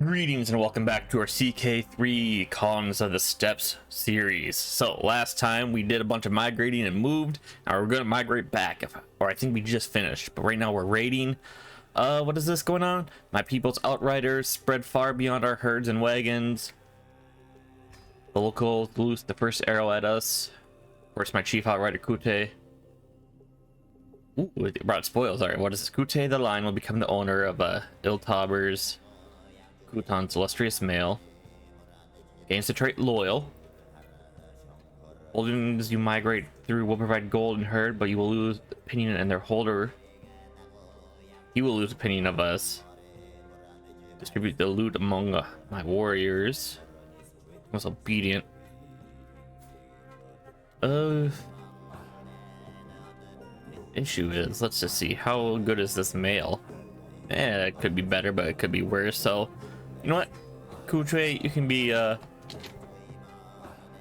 Greetings and welcome back to our CK3 Columns of the Steppes series. So last time we did a bunch of migrating and moved. Now we're going to migrate back, or I think we just finished. But right now we're raiding. What is this going on? My people's outriders spread far beyond our herds and wagons. The locals loosed the first arrow at us. Of course, my chief outrider Kute. Ooh, it brought spoils. Alright, what is this? Kute the Lion will become the owner of Iltaber's Kutan's illustrious male. Gains the trait Loyal. Holdings you migrate through will provide gold and herd, but you will lose opinion and their holder. He will lose opinion of us. Distribute the loot among my warriors. Was obedient. Issue is, let's just see, how good is this male? It could be better, but it could be worse. So you know what, Kutre, you can be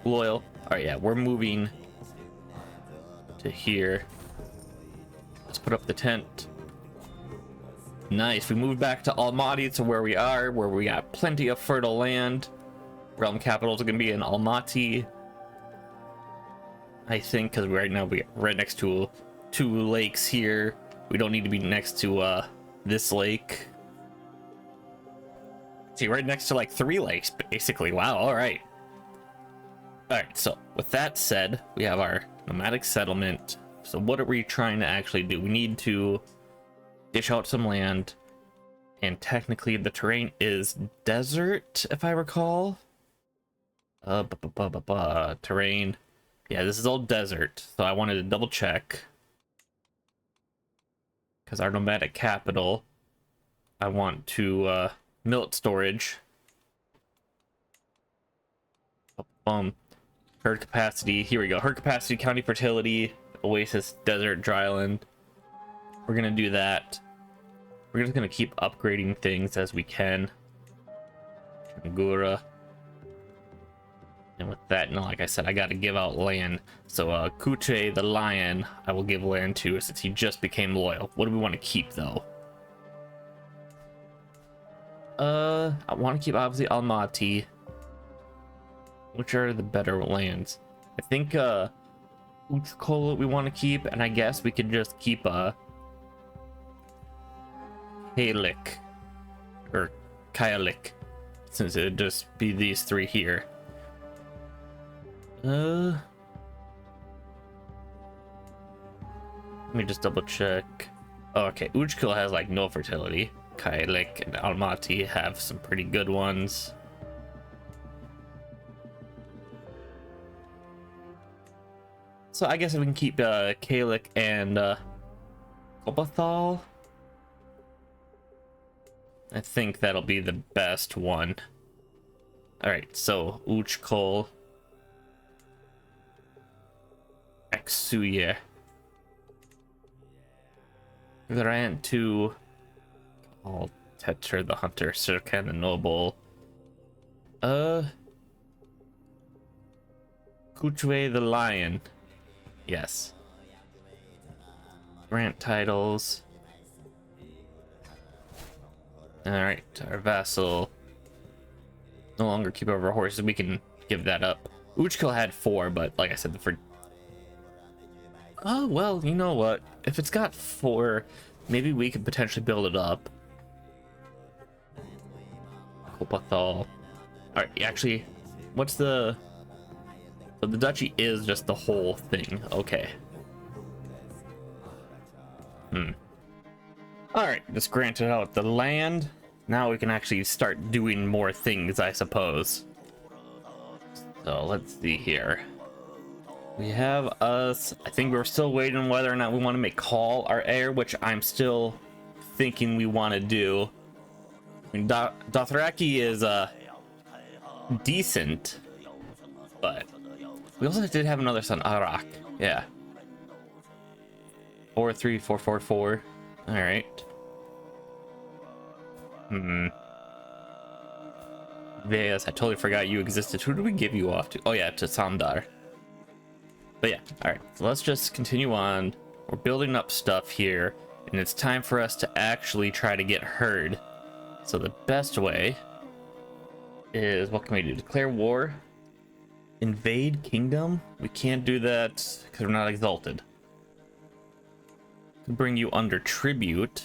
loyal. All right, yeah, we're moving to here. Let's put up the tent. Nice, we moved back to Almaty, to where we are, where we got plenty of fertile land. Realm capital is gonna be in Almaty, I think, because right now we're right next to two lakes here. We don't need to be next to this lake. See, right next to like 3 lakes basically. Wow. All right, so with that said, we have our nomadic settlement. So what are we trying to actually do? We need to dish out some land, and technically the terrain is desert, if I recall. Terrain, yeah, this is all desert, so I wanted to double check, because our nomadic capital, I want to millet storage, herd capacity. Here we go. Herd capacity, county fertility, oasis, desert, dryland. We're gonna do that. We're just gonna keep upgrading things as we can. Angura. And with that, you know, like I said, I got to give out land. So Kuche the Lion, I will give land to, since he just became loyal. What do we want to keep though? I want to keep obviously Almaty. Which are the better lands? I think Utskola we want to keep, and I guess we could just keep Kalik or Kyalik, since it would just be these 3 here. Let me just double check. Oh, okay, Ujkil has like no fertility. Kailik and Almaty have some pretty good ones. So I guess we can keep Kalik and Kopathal. I think that'll be the best one. Alright, so Ujkil, Aksuye, Grant to all Tetra the Hunter, Sirkan the Noble, Kuchwe the Lion. Yes. Grant titles. Alright, our vassal. No longer keep over horses. We can give that up. Uchkil had 4, but like I said, oh, well, you know what? If it's got 4, maybe we could potentially build it up. Kopathal. Alright, actually, what's the... So the duchy is just the whole thing. Okay. Alright, just granted out the land. Now we can actually start doing more things, I suppose. So let's see here. We have us. I think we're still waiting on whether or not we want to make call our heir, which I'm still thinking we want to do. I mean, Dothraki is decent, but we also did have another son, Arak. Yeah. 43444. All right. Yes, I totally forgot you existed. Who did we give you off to? Oh yeah, to Samdar. But yeah, all right, so let's just continue on. We're building up stuff here, and it's time for us to actually try to get herd. So the best way is, what can we do? Declare war, invade kingdom. We can't do that because we're not exalted. Bring you under tribute.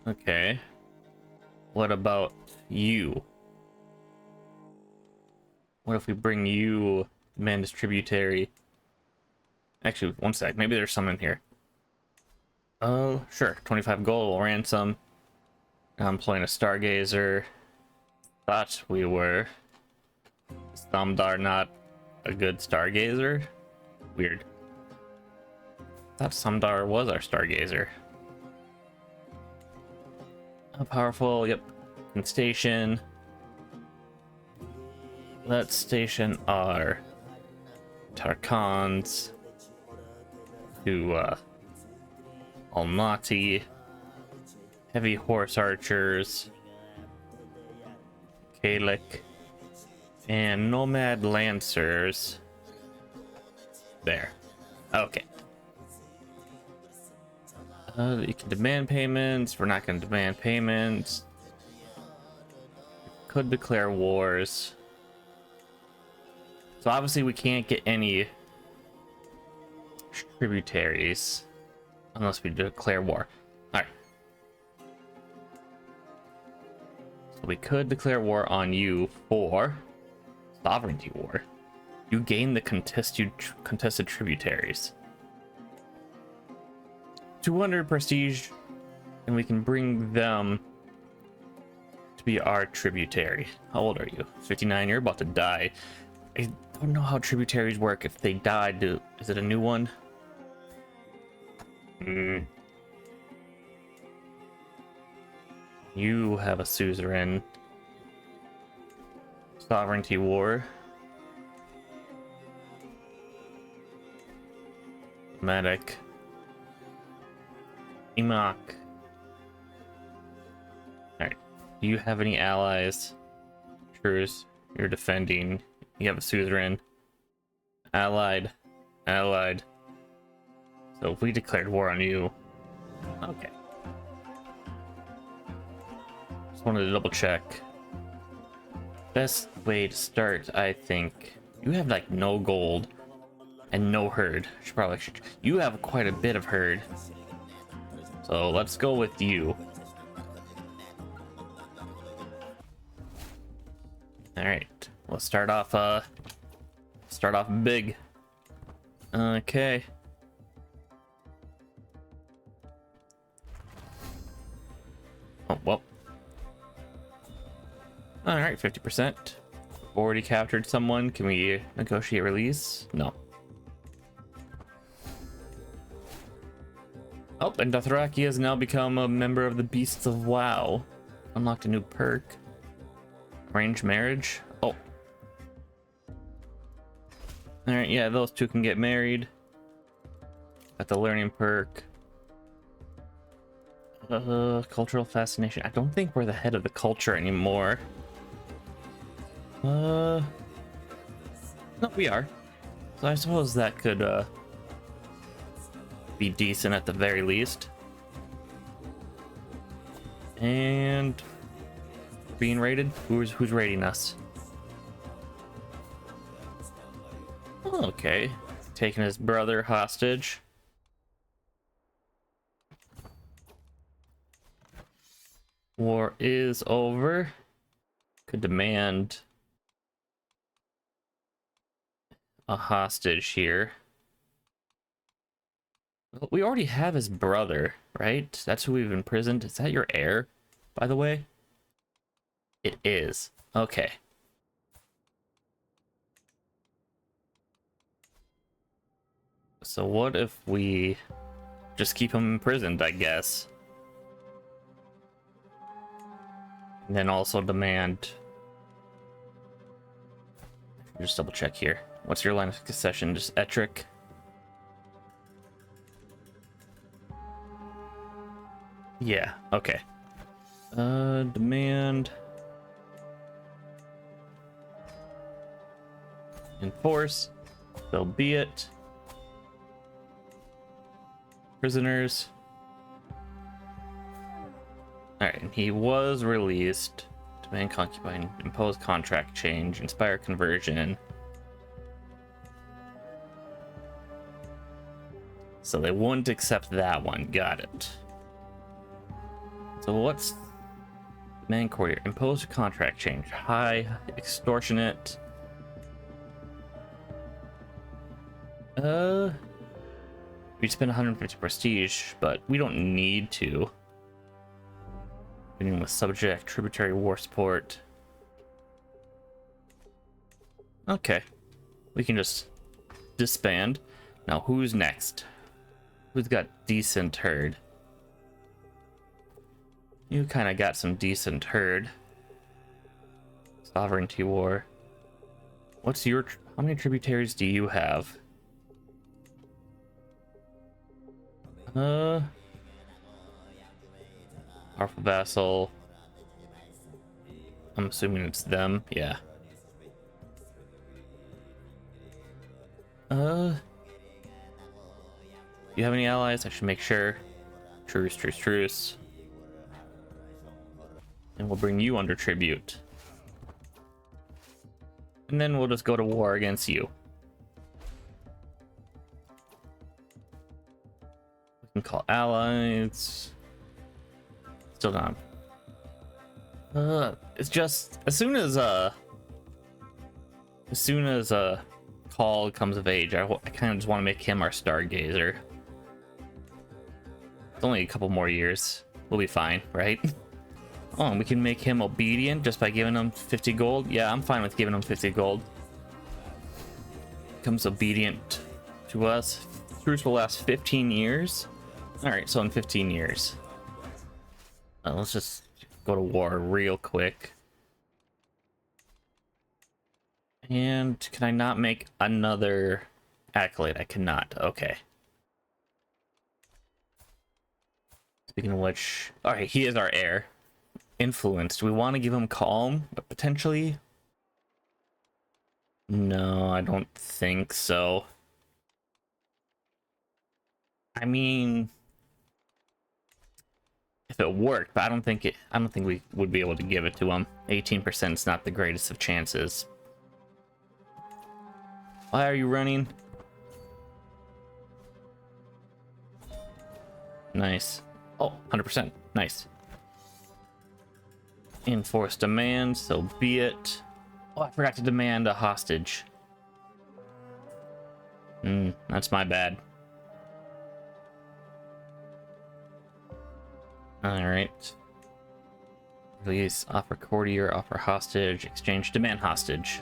Okay. What about you? What if we bring you demand as tributary? Actually, one sec. Maybe there's some in here. Oh, sure. 25 gold ransom. I'm playing a stargazer. Thought we were. Samdar not a good stargazer? Weird. Thought Samdar was our stargazer. How powerful? Yep. And station. Let's station our Tarkans to Almaty. Heavy horse archers. Kalik. And nomad lancers. There. Okay. You can demand payments. We're not going to demand payments. Could declare wars. So obviously we can't get any tributaries unless we declare war. All right. So we could declare war on you for sovereignty war. You gain the contested tributaries. 200 prestige, and we can bring them to be our tributary. How old are you? 59. You're about to die. I don't know how tributaries work. If they die, is it a new one? You have a suzerain. Sovereignty war. Medic. Emok. Alright. Do you have any allies? Truce. You're defending. You have a suzerain. Allied. Allied. So if we declared war on you. Okay. Just wanted to double check. Best way to start, I think. You have like no gold and no herd. You have quite a bit of herd. So let's go with you. All right, let's start off big. Okay. Oh, well. All right, 50%. Already captured someone. Can we negotiate release? No. Oh, and Dothraki has now become a member of the Beasts of WoW. Unlocked a new perk. Arranged marriage. Oh. Alright, yeah, those two can get married. Got the learning perk. Cultural fascination. I don't think we're the head of the culture anymore. No, we are. So I suppose that could, be decent at the very least. And being raided? Who's raiding us? Okay. Taking his brother hostage. War is over. Could demand a hostage here. Well, we already have his brother, right? That's who we've imprisoned. Is that your heir, by the way? It is. Okay. So what if we just keep him imprisoned, I guess? And then also demand... Just double check here. What's your line of succession? Just Ettrick? Yeah, okay. Demand... Enforce. So be it. Prisoners. Alright, and he was released to Demand concubine, impose contract change, inspire conversion. So they wouldn't accept that one. Got it. So what's man courtier? Impose contract change. High extortionate. We spend 150 prestige, but we don't need to. Beginning with subject, tributary war support. Okay. We can just disband. Now who's next? Who's got decent herd? You kind of got some decent herd. Sovereignty war. What's your... How many tributaries do you have? Powerful vassal. I'm assuming it's them. Yeah. You have any allies? I should make sure. Truce, truce, truce. And we'll bring you under tribute. And then we'll just go to war against you. We can call allies. Still not. It's just as soon as Call comes of age, I kind of just want to make him our stargazer. It's only a couple more years. We'll be fine, right? Oh, and we can make him obedient just by giving him 50 gold. Yeah, I'm fine with giving him 50 gold. Becomes obedient to us. Truce will last 15 years. All right, so in 15 years. Let's just go to war real quick. And can I not make another accolade? I cannot. Okay. Speaking of which, all right, he is our heir. Influence. Do we want to give him calm? But potentially? No, I don't think so. I mean, if it worked, but I don't think we would be able to give it to him. 18% is not the greatest of chances. Why are you running? Nice. Oh, 100%. Nice. Enforce demand, so be it. Oh, I forgot to demand a hostage. That's my bad. Alright. Release, offer courtier, offer hostage, exchange, demand hostage.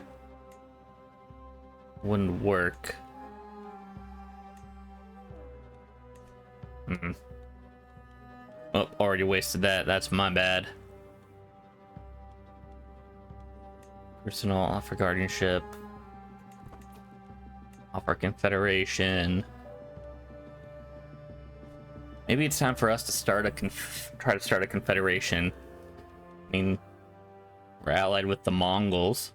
Wouldn't work. Oh, already wasted that. That's my bad. Personal, offer guardianship. Offer confederation. Maybe it's time for us to start try to start a confederation. I mean, we're allied with the Mongols.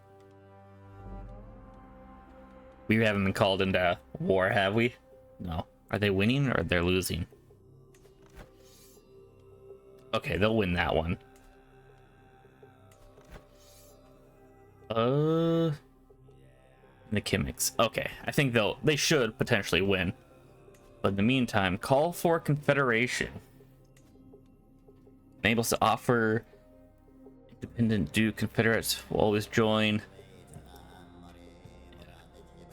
We haven't been called into war, have we? No. Are they winning or they're losing? Okay, they'll win that one. The Kimmicks. Okay, I think they should potentially win. But in the meantime, call for confederation. Enables to offer independent Duke Confederates will always join.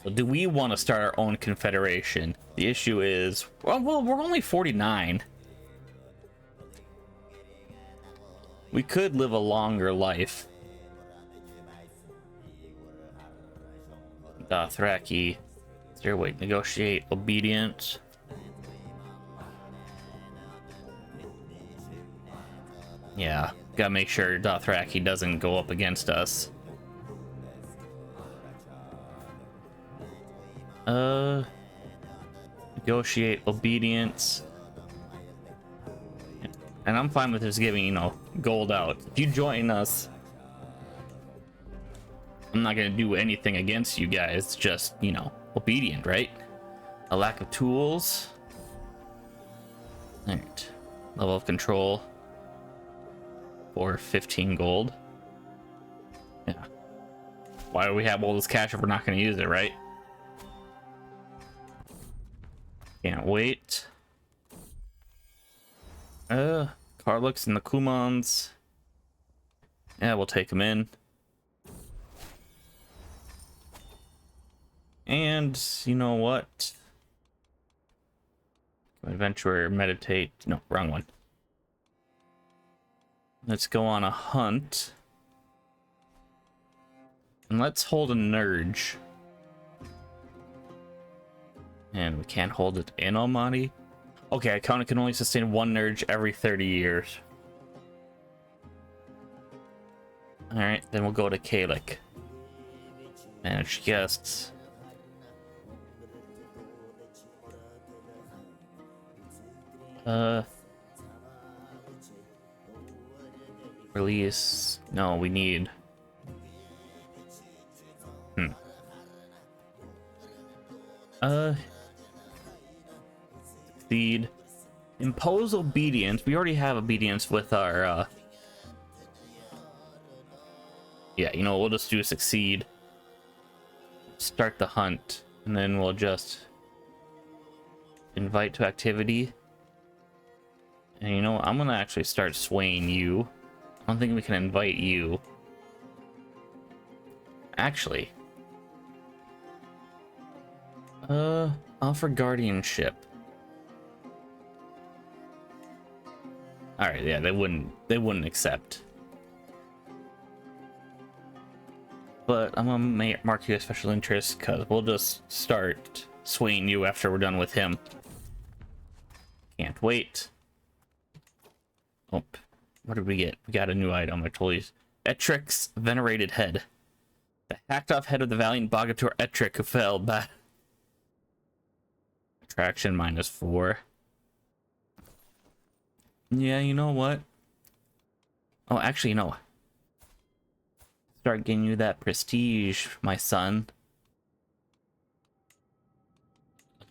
So do we want to start our own confederation? The issue is, well, we're only 49. We could live a longer life. Dothraki. Zero weight, negotiate, obedience. Yeah, gotta make sure Dothraki doesn't go up against us. Negotiate, obedience. And I'm fine with just giving, gold out. If you join us, I'm not gonna do anything against you guys, just, obedient, right? A lack of tools. Alright. Level of control for 15 gold. Why do we have all this cash if we're not going to use it, right? Can't wait. Karluks and the Kumans. Yeah, we'll take them in. And you know what? Adventurer, meditate. No, wrong one. Let's go on a hunt. And let's hold a Nurge. And we can't hold it in Almaty. Okay, I count it can only sustain one Nurge every 30 years. Alright, then we'll go to Kalik. Manage guests. Release. No, we need. Succeed. Impose obedience. We already have obedience with our, yeah, you know, we'll just do succeed. Start the hunt. And then we'll just invite to activity. And you know, I'm gonna actually start swaying you. I don't think we can invite you. Actually. Offer guardianship. Alright, yeah, they wouldn't accept. But I'm gonna mark you as special interest because we'll just start swaying you after we're done with him. Can't wait. Oh, what did we get? We got a new item, I told you. Etric's venerated head. The hacked off head of the valiant Bogator Etric who fell by attraction -4. Yeah, you know what? Oh, actually, no. Start getting you that prestige, my son.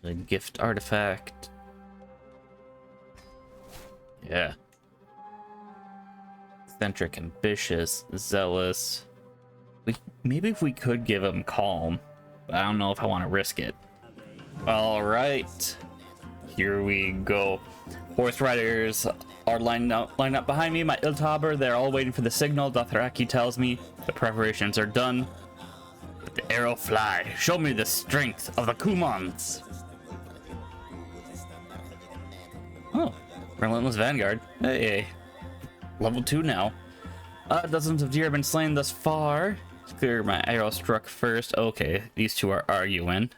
The gift artifact. Yeah. Eccentric, ambitious, zealous. Maybe if we could give him calm, but I don't know if I want to risk it. All right, here we go. Horse riders are lined up behind me. My Iltaber, they're all waiting for the signal. Dothraki tells me the preparations are done. Let the arrow fly. Show me the strength of the Kumans. Oh, Relentless Vanguard. Hey, level 2 now. Dozens of deer have been slain thus far. It's clear my arrow struck first. Okay, these two are arguing.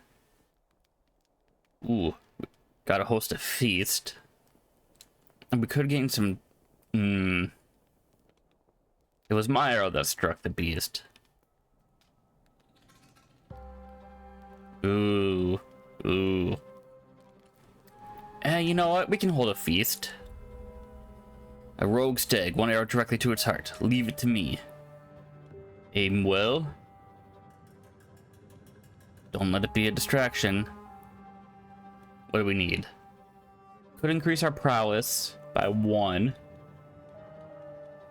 Ooh, gotta host a feast. And we could gain some. It was my arrow that struck the beast. Ooh. You know what? We can hold a feast. A rogue stag, one arrow directly to its heart. Leave it to me. Aim well. Don't let it be a distraction. What do we need? Could increase our prowess by 1.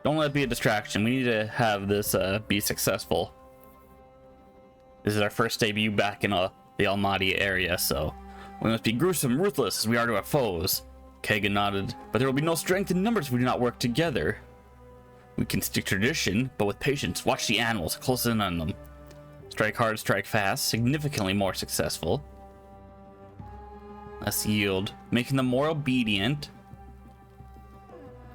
Don't let it be a distraction. We need to have this be successful. This is our first debut back in the Almaty area, so we must be gruesome, ruthless as we are to our foes. Kagan nodded, but there will be no strength in numbers if we do not work together. We can stick to tradition, but with patience, watch the animals, close in on them. Strike hard, strike fast, significantly more successful. Let's yield, making them more obedient.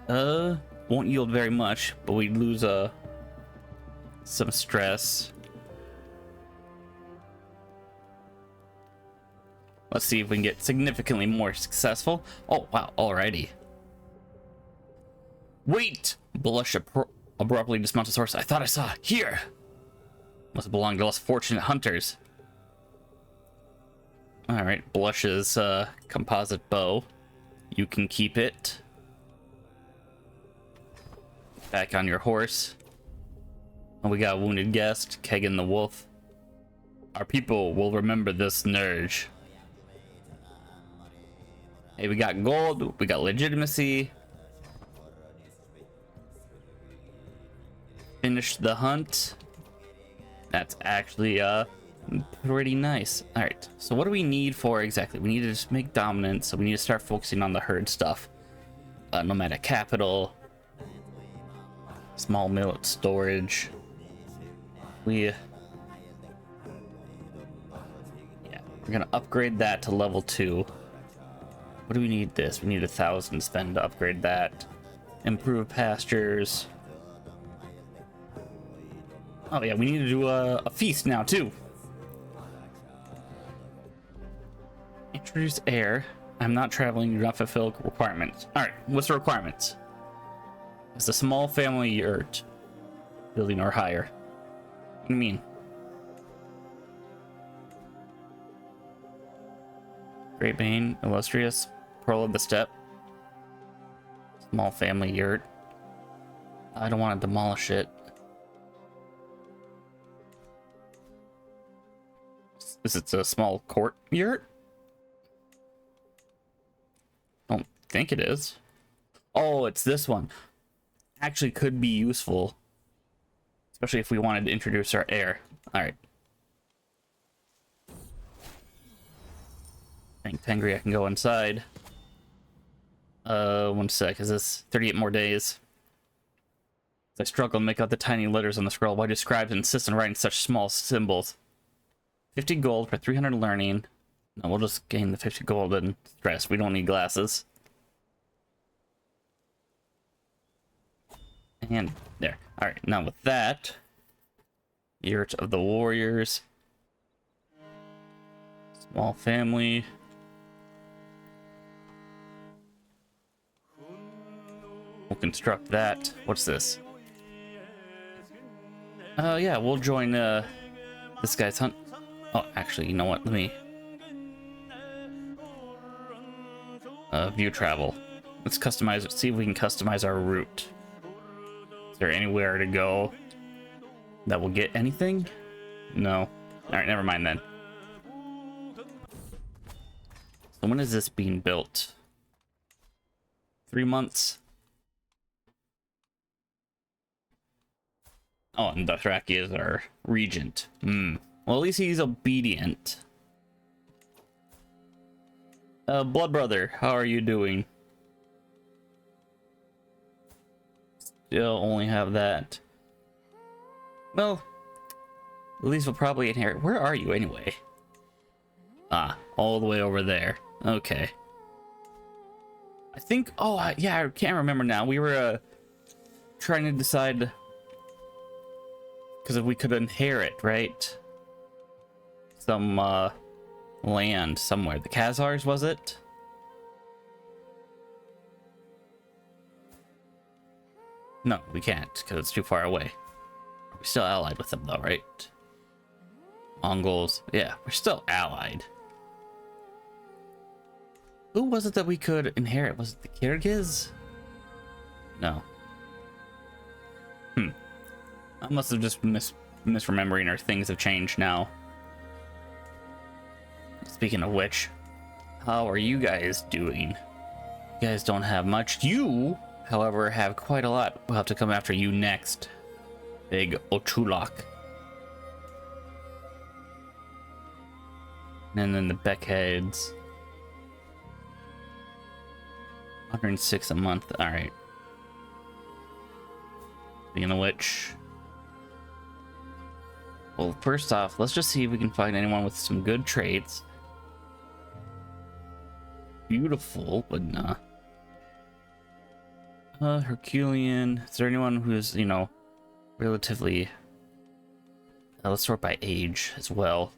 Won't yield very much, but we lose some stress. Let's see if we can get significantly more successful. Oh, wow, alrighty. Wait! Blush abruptly dismounted his horse. I thought I saw here. Must belong to less fortunate hunters. Alright, Blush's composite bow. You can keep it. Back on your horse. And we got a wounded guest, Kegan the Wolf. Our people will remember this Nurge. Hey, we got gold, we got legitimacy. Finish the hunt. That's actually pretty nice. All right, so what do we need for exactly? We need to just make dominance, so we need to start focusing on the herd stuff. Nomadic capital, small millet storage. We're gonna upgrade that to level 2. What do we need this? We need 1,000 spend to upgrade that. Improve pastures. Oh yeah, we need to do a feast now too. Introduce heir. I'm not traveling, you do not fulfill requirements. Alright, what's the requirements? It's a small family yurt. Building or higher. What do you mean? Great Bane, illustrious, pearl of the steppe. Small family yurt. I don't want to demolish it. Is it a small court yurt? I don't think it is. Oh, it's this one. Actually could be useful. Especially if we wanted to introduce our heir. Alright. I think Tengri, I can go inside. 1 sec. Is this 38 more days? I struggle to make out the tiny letters on the scroll. Why do scribes insist on writing such small symbols? 50 gold for 300 learning. No, we'll just gain the 50 gold and stress. We don't need glasses. And there. Alright, now with that, Yurt of the Warriors. Small family. We'll construct that. What's this? Yeah, we'll join this guy's hunt. Oh, actually, you know what? Let me view travel. Let's customize it. See if we can customize our route. Is there anywhere to go that will get anything? No. All right, never mind then. So when is this being built? 3 months. Oh, and Dothraki is our regent. Well, at least he's obedient. Blood brother, how are you doing? Still only have that. Well, at least we'll probably inherit. Where are you anyway? Ah, all the way over there. Okay. I think. Oh, yeah, I can't remember now. We were trying to decide. Because if we could inherit, right? Some land somewhere. The Khazars, was it? No, we can't because it's too far away. We're still allied with them though, right? Mongols. Yeah, we're still allied. Who was it that we could inherit? Was it the Kyrgyz? No. I must have just misremembering, or things have changed now. Speaking of which, how are you guys doing? You guys don't have much. You, however, have quite a lot. We'll have to come after you next. Big Ochulok. And then the Beckheads. 106 a month. Alright. Speaking of which... Well, first off, let's just see if we can find anyone with some good traits. Beautiful, but nah. Herculean. Is there anyone who's, you know, relatively... let's sort by age as well.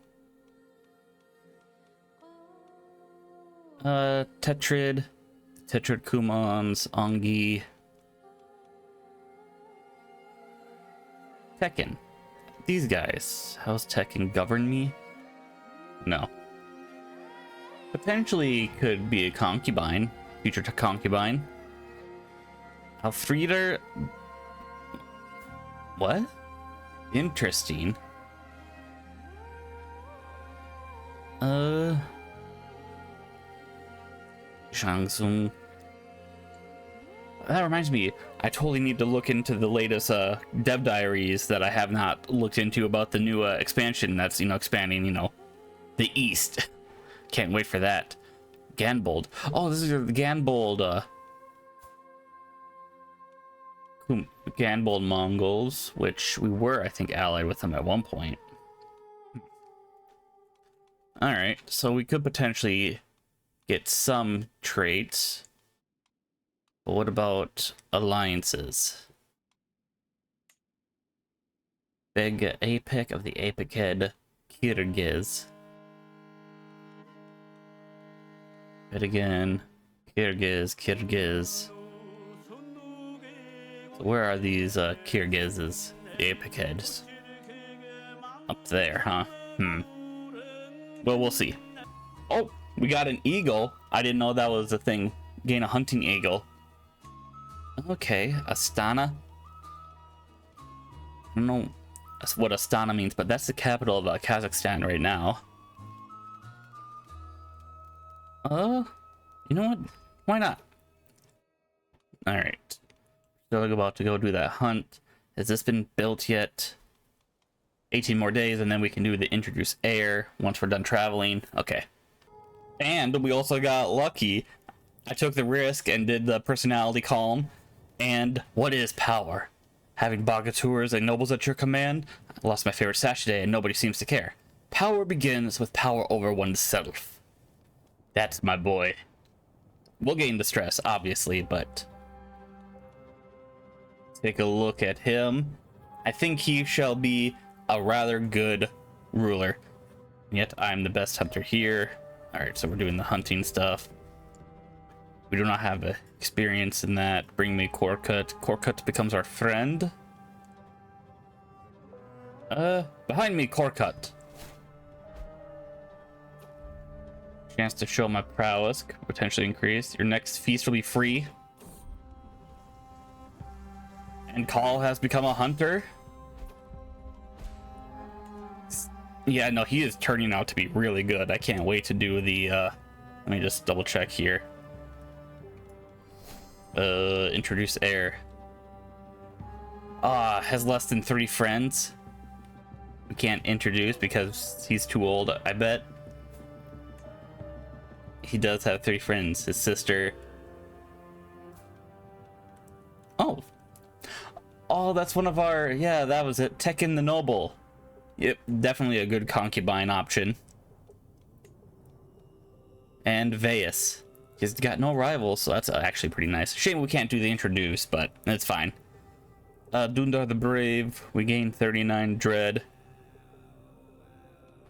Tetrid. Tetrid Kumans. Ongi. Tekken. These guys. How's Tekken govern me? No. Potentially could be a concubine. Future to concubine. Alfreda. What? Interesting. Shang Tsung. that reminds me, I totally need to look into the latest dev diaries that I have not looked into about the new expansion that's, expanding, the east. Can't wait for that. Ganbold. Oh, this is the Ganbold, Ganbold Mongols, which we were, I think, allied with them at one point. Alright, so we could potentially get some traits. But what about alliances? Big Apic of the Apic Head Kyrgyz. But again, Kyrgyz. So where are these Kyrgyzes? The Apic Heads. Up there, huh? Well, we'll see. Oh, we got an eagle. I didn't know that was a thing. Gain a hunting eagle. Okay, Astana. I don't know what Astana means, but that's the capital of Kazakhstan right now. You know what? Why not? Alright. Still about to go do that hunt. Has this been built yet? 18 more days, and then we can do the introduce heir once we're done traveling. Okay. And we also got lucky. I took the risk and did the personality column. And what is power? Having bogateurs and nobles at your command? I lost my favorite sash today and nobody seems to care. Power begins with power over oneself. That's my boy. We'll gain the stress, obviously, but... take a look at him. I think he shall be a rather good ruler. Yet I'm the best hunter here. Alright, so we're doing the hunting stuff. We do not have experience in that. Bring me Korkut. Korkut becomes our friend. Behind me, Korkut. Chance to show my prowess could potentially increase. Your next feast will be free. And Call has become a hunter. Yeah, no, he is turning out to be really good. I can't wait to do the, let me just double check here. Introduce heir. Has less than 3 friends. We can't introduce because he's too old, I bet. He does have 3 friends. His sister. Oh, that's one of our, yeah, that was it. Tekken the Noble. Yep, definitely a good concubine option. And Veus. He's got no rivals, so that's actually pretty nice. Shame we can't do the introduce, but it's fine. Dundar the Brave. We gain 39 dread.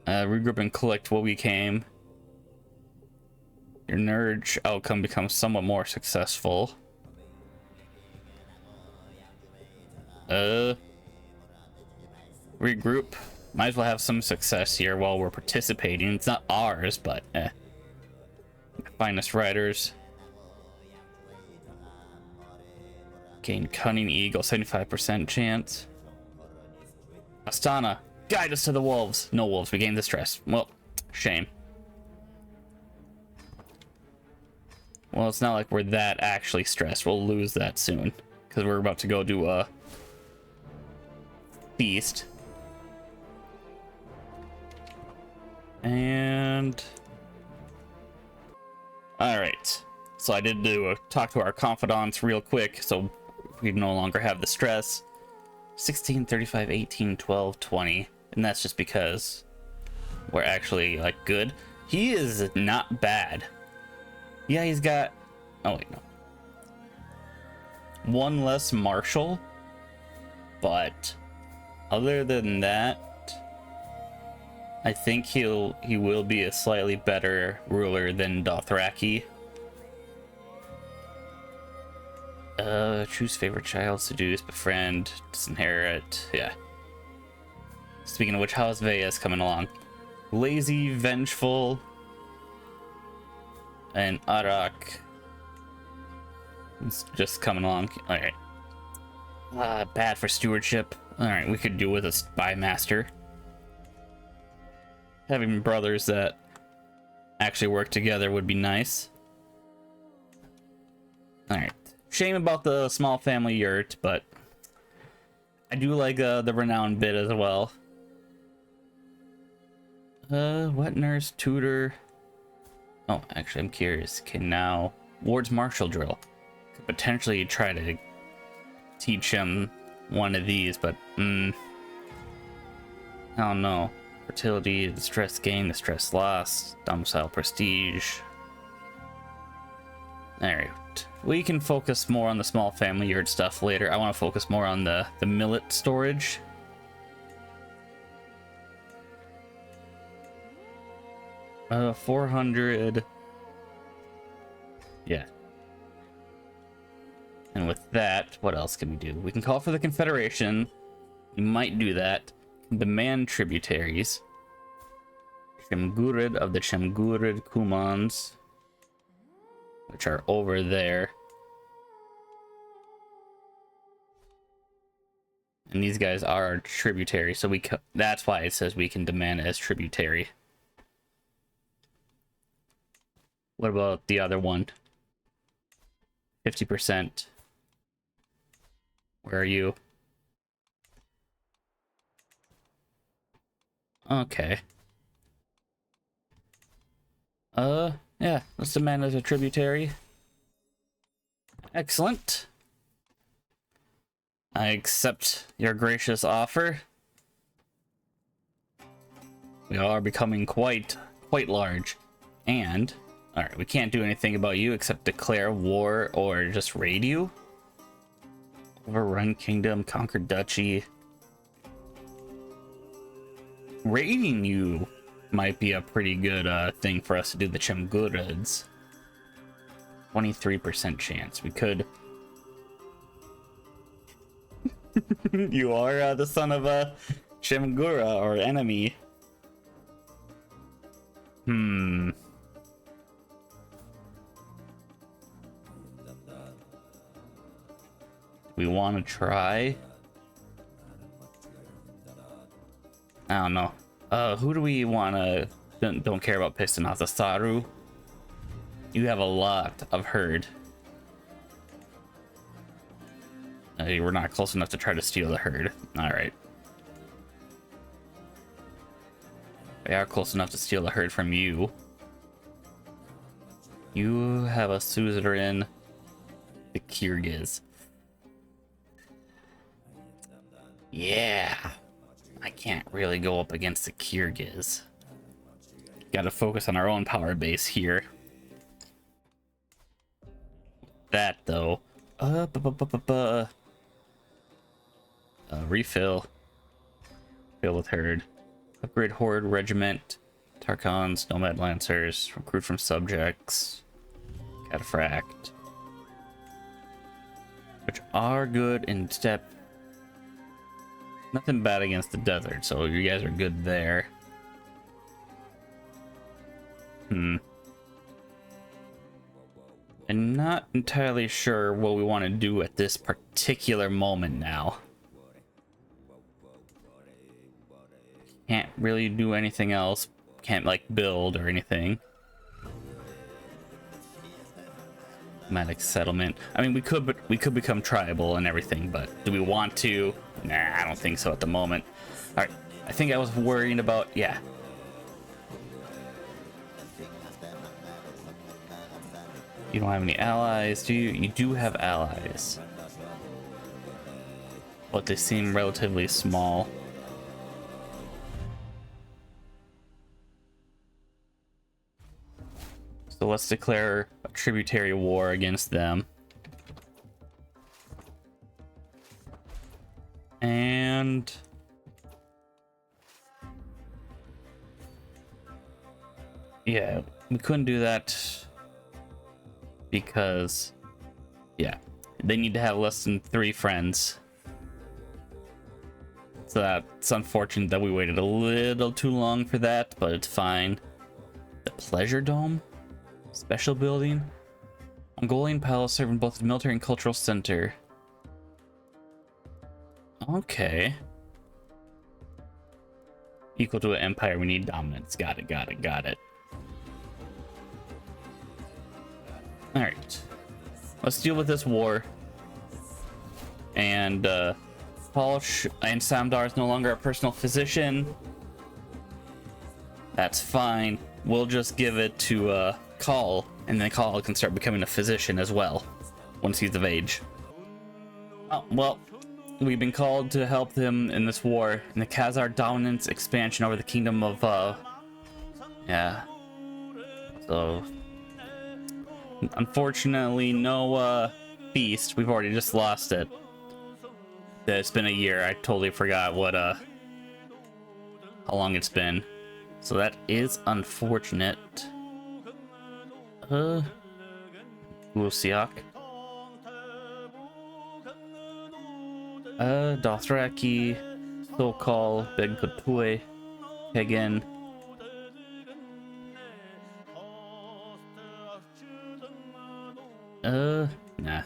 Regroup and collect what we came. Your Nurge outcome becomes somewhat more successful. Regroup. Might as well have some success here while we're participating. It's not ours, but finest riders. Gain Cunning Eagle, 75% chance. Astana, guide us to the wolves. No wolves, we gain the stress. Well, shame. Well, it's not like we're that actually stressed. We'll lose that soon because we're about to go do a feast. And all right, so I did do a talk to our confidants real quick, so we no longer have the stress. 16, 35, 18, 12, 20, and that's just because we're actually like good. He is not bad. Yeah, he's got, oh wait, no, 1 less martial, but other than that, I think he will be a slightly better ruler than Dothraki. Choose favorite child, seduce, befriend, disinherit. Yeah. Speaking of which, how's Veus coming along? Lazy, vengeful, and Arak. It's just coming along. All right. Bad for stewardship. All right, we could do with a spy master. Having brothers that actually work together would be nice. All right, Shame about the small family yurt, but I do like the renowned bit as well. Wet nurse, tutor. Oh, actually, I'm curious. Can now Ward's martial drill. Could potentially try to teach him one of these, but I don't know. Fertility, the stress gain, the stress loss, domicile prestige. Alright. We can focus more on the small family yard stuff later. I want to focus more on the millet storage. Uh, 400. Yeah. And with that, what else can we do? We can call for the Confederation. We might do that. Demand tributaries. Chemgurid of the Chemgurid Kumans, which are over there. And these guys are our tributary, so that's why it says we can demand as tributary. What about the other one? 50%. Where are you? Okay. Yeah, let's demand as a tributary. Excellent. I accept your gracious offer. We are becoming quite large. And, alright, we can't do anything about you except declare war or just raid you. Overrun kingdom, conquer duchy. Raiding you might be a pretty good thing for us to do the Chemgurids. 23% chance. We could. You are the son of a Chemgura or enemy. We want to try. I don't know. Who do we want to... Don't care about pissing off the Saru. You have a lot of herd. We're not close enough to try to steal the herd. Alright. We are close enough to steal the herd from you. You have a suzerain. The Kyrgyz. Yeah. I can't really go up against the Kyrgyz. Gotta focus on our own power base here. That though. Refill. Fill with herd. Upgrade horde regiment. Tarkans, nomad lancers. Recruit from subjects. Cataphract. Which are good in step. Nothing bad against the desert, so you guys are good there. I'm not entirely sure what we want to do at this particular moment now. Can't really do anything else. Can't like build or anything. Nomadic settlement. I mean, we could become tribal and everything, but do we want to? Nah, I don't think so at the moment. All right, I think I was worrying about, yeah. You don't have any allies, do you? You do have allies, but they seem relatively small. So let's declare a tributary war against them. And yeah, we couldn't do that because, yeah, they need to have less than 3 friends. So that's unfortunate that we waited a little too long for that, but it's fine. The Pleasure Dome? Special building? Mongolian palace serving both the military and cultural center. Okay. Equal to an empire, we need dominance. Got it. Alright. let's deal with this war. And Paul and Samdar is no longer a personal physician. That's fine. We'll just give it to Call, and then Call can start becoming a physician as well once he's of age. Oh, well, we've been called to help them in this war in the Khazar dominance expansion over the kingdom of yeah. So unfortunately no feast. We've already just lost it. It's been a year. I totally forgot what how long it's been. So that is unfortunate. Luciak. Dothraki, Sokol, Begkotui, Pagan. Nah.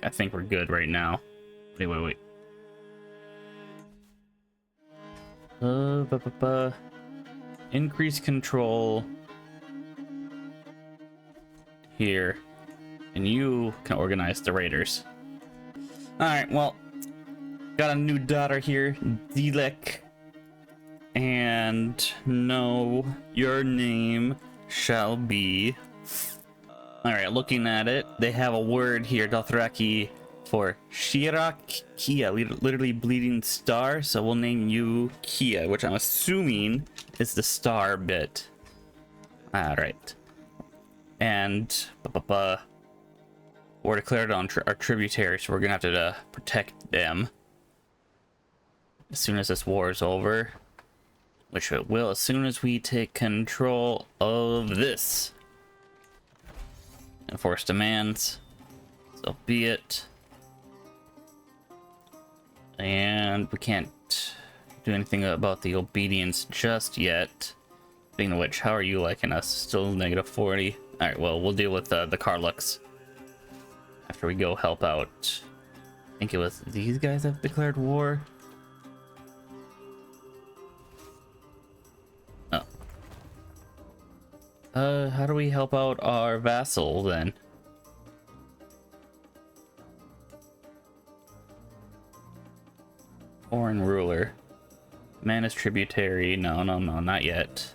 I think we're good right now. Wait. Increase control here, and you can organize the raiders. All right, well, got a new daughter here, Dilek, and no, your name shall be. All right, looking at it, they have a word here, Dothraki, for Shirak Kia, literally bleeding star. So we'll name you Kia, which I'm assuming is the star bit. All right, and we're declared on our tributary, so we're gonna have to protect them as soon as this war is over, which it will as soon as we take control of this. Enforce demands, so be it. And we can't do anything about the obedience just yet. Speaking of which, how are you liking us? Still negative 40. All right, well, we'll deal with the Karluks after we go help out. I think it was these guys that declared war. Oh. How do we help out our vassal then? Foreign ruler. Man is tributary. No, not yet.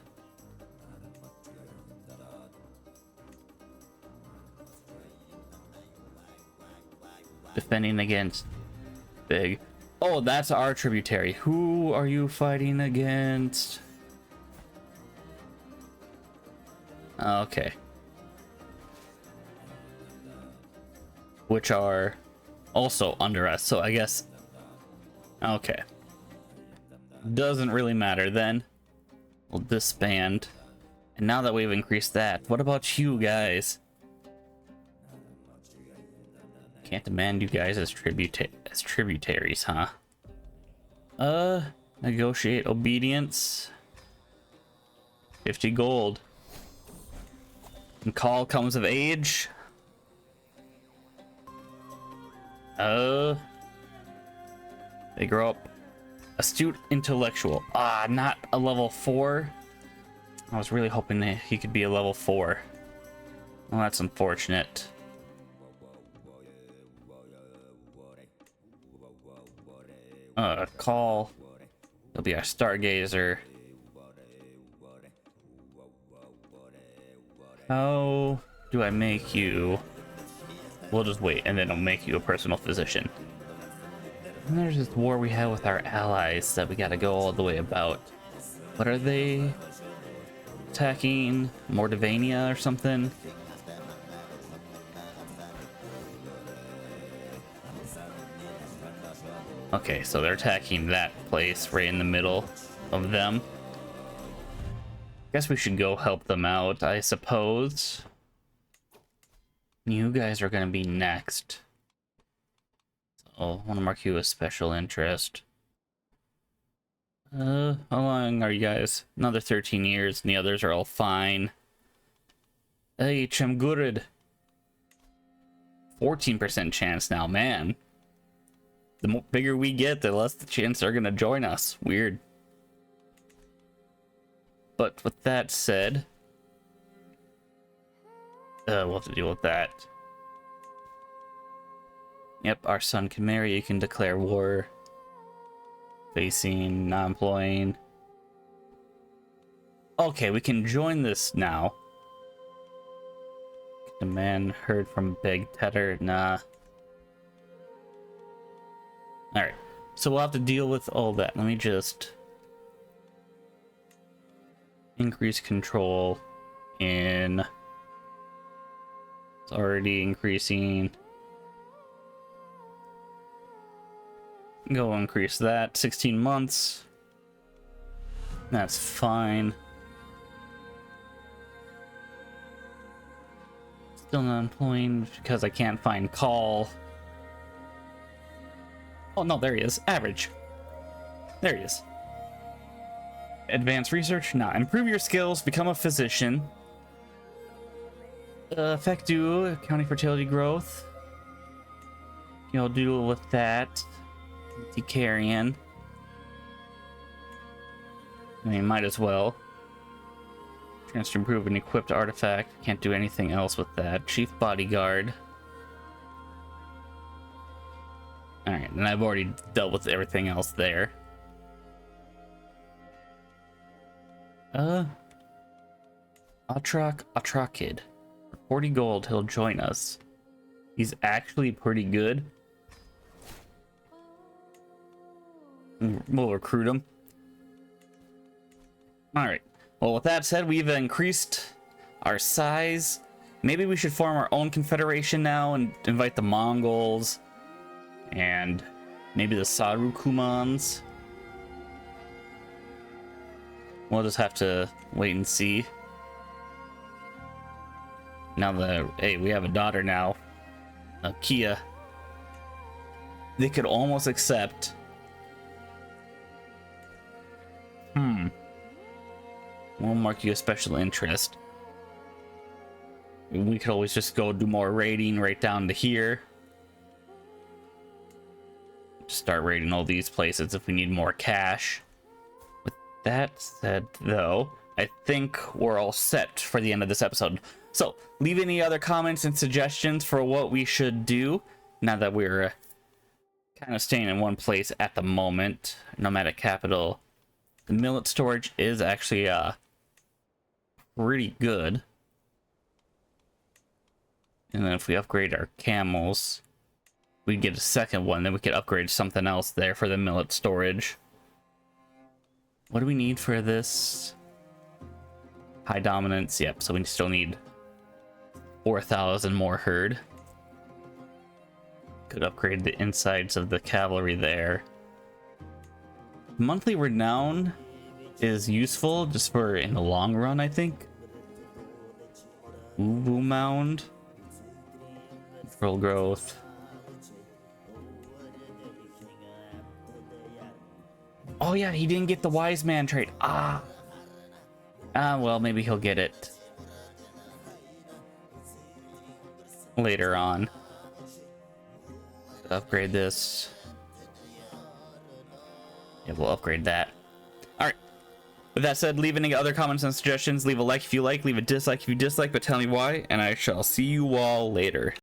Defending against big. Oh, that's our tributary. Who are you fighting against? Okay. Which are also under us, so I guess. Okay. Doesn't really matter then. We'll disband. And now that we've increased that, what about you guys? Can't demand you guys as tributaries, huh? Negotiate obedience. 50 gold. And Call comes of age. They grow up astute intellectual. Not a level 4. I was really hoping that he could be a level 4. Well, that's unfortunate. Call. He'll be our stargazer. How do I make you? We'll just wait, and then I'll make you a personal physician. And there's this war we have with our allies that we gotta go all the way about. What are they? Attacking Mordovania or something? Okay, so they're attacking that place right in the middle of them. Guess we should go help them out, I suppose. You guys are gonna be next. So I want to mark you as special interest. How long are you guys? Another 13 years, and the others are all fine. Hey, Chemgurid. 14% chance now, man. The bigger we get, the less the chance they're gonna join us. Weird. But with that said, we'll have to deal with that. Yep, our son can marry. You can declare war. Facing, not employing. Okay, we can join this now. Demand heard from Big Tedder. Nah. Alright, so we'll have to deal with all that. Let me just increase control in. It's already increasing. Go increase that. 16 months. That's fine. Still not employing because I can't find call. Oh no, there he is. Average. There he is. Advanced research? Nah. Improve your skills. Become a physician. Effect do. Accounting fertility growth. You'll do with that. Carrion. I mean, might as well. Chance to improve an equipped artifact. Can't do anything else with that. Chief bodyguard. Alright, and I've already dealt with everything else there. Atrak kid. For 40 gold, he'll join us. He's actually pretty good. We'll recruit him. Alright. Well, with that said, we've increased our size. Maybe we should form our own confederation now and invite the Mongols and maybe the Sarukumans. We'll just have to wait and see. Now that, hey, we have a daughter now, Kia. They could almost accept. We'll mark you a special interest. We could always just go do more raiding right down to here. Start raiding all these places if we need more cash. With that said, though, I think we're all set for the end of this episode. So, leave any other comments and suggestions for what we should do now that we're kind of staying in one place at the moment. Nomadic capital. The millet storage is actually pretty good. And then if we upgrade our camels, we get a second one, then we could upgrade something else there for the millet storage. What do we need for this? High dominance, yep, so we still need 4,000 more herd. Could upgrade the insides of the cavalry there. Monthly renown is useful just for in the long run, I think. Ubu mound. Full growth. Oh yeah, he didn't get the wise man trait. Well, maybe he'll get it later on. Upgrade this. Yeah, we'll upgrade that. Alright. With that said, leave any other comments and suggestions. Leave a like if you like, leave a dislike if you dislike, but tell me why, and I shall see you all later.